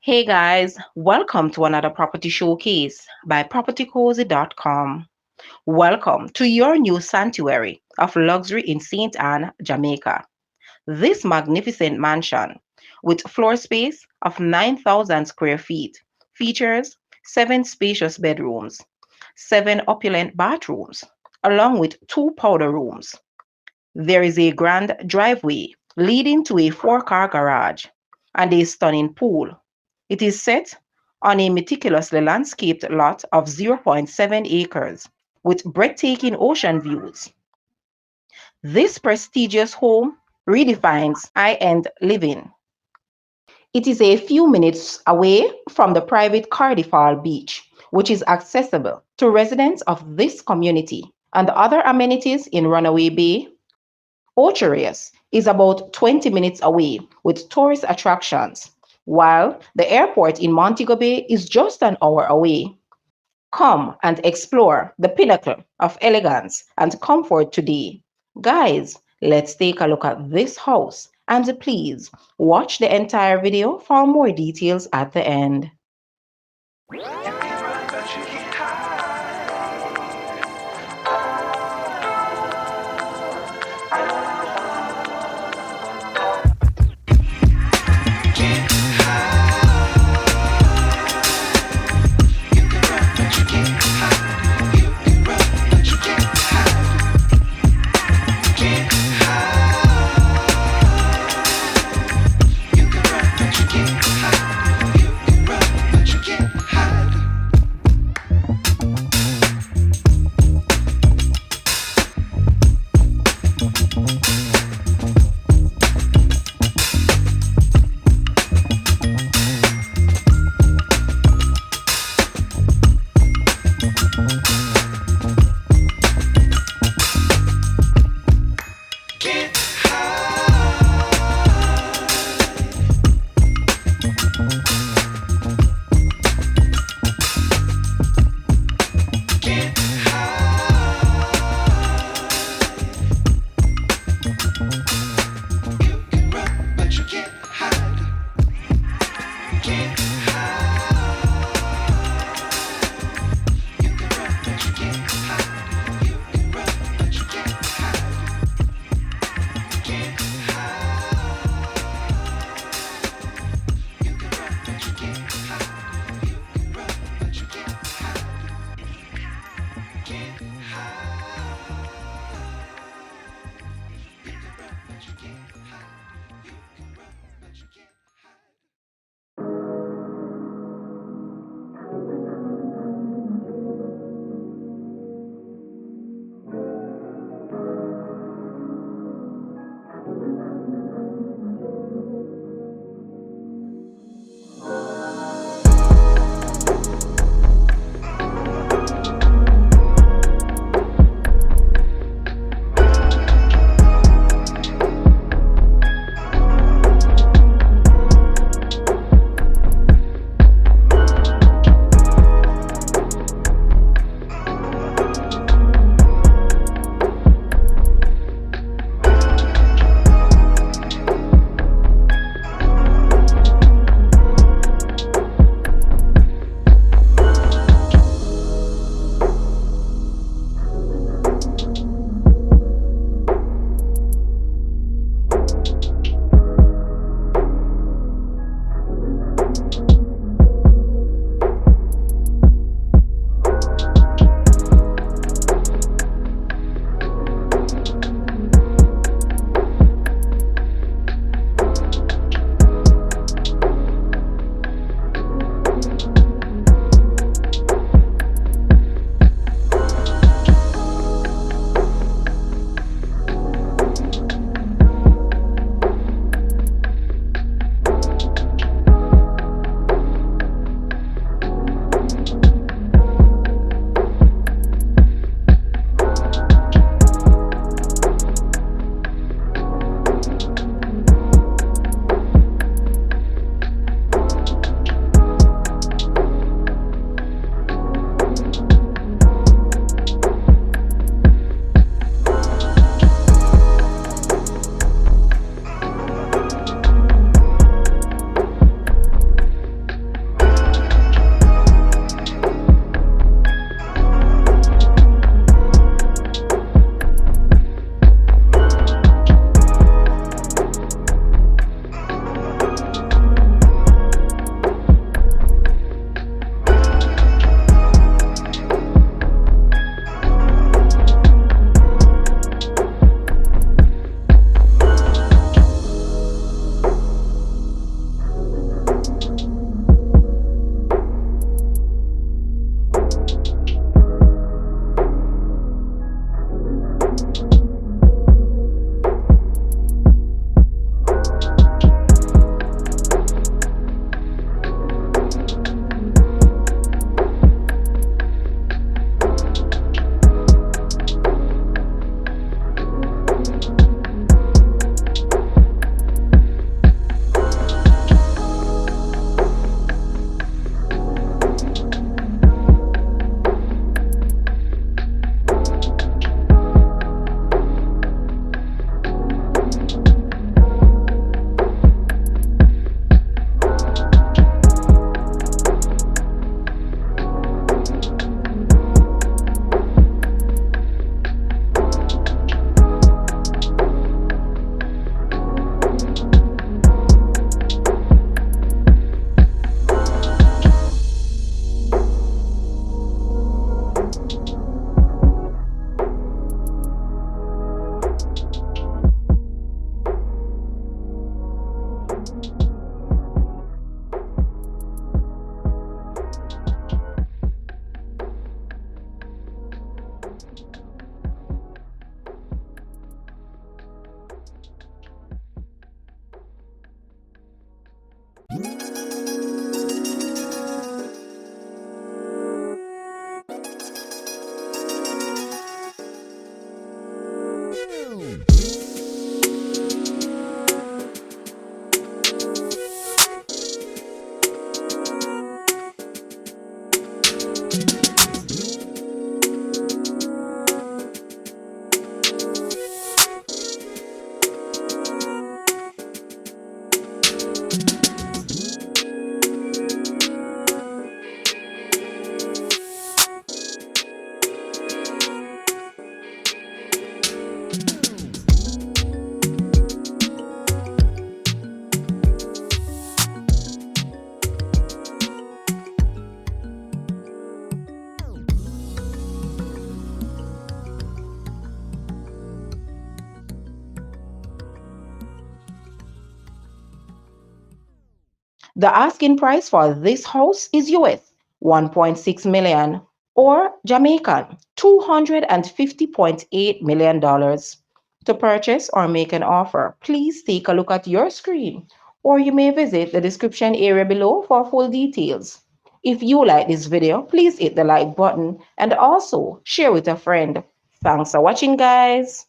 Hey guys, welcome to another property showcase by propertycozy.com. Welcome to your new sanctuary of luxury in St. Anne, Jamaica. This magnificent mansion, with floor space of 9,000 square feet, features 7 spacious bedrooms, 7 opulent bathrooms, along with 2 powder rooms. There is a grand driveway leading to a 4-car garage and a stunning pool. It is set on a meticulously landscaped lot of zero point 0.7 acres with breathtaking ocean views. This prestigious home redefines high-end living. It is a few minutes away from the private Cardiffal Beach, which is accessible to residents of this community, and the other amenities in Runaway Bay. Ocherius is about 20 minutes away with tourist attractions, while the airport in Montego Bay is just an hour away. Come and explore the pinnacle of elegance and comfort today. Guys, let's take a look at this house and please watch the entire video for more details at the end. The asking price for this house is US 1.6 million or Jamaican $250.8 million. To purchase or make an offer, please take a look at your screen or you may visit the description area below for full details. If you like this video, please hit the like button and also share with a friend. Thanks for watching, guys.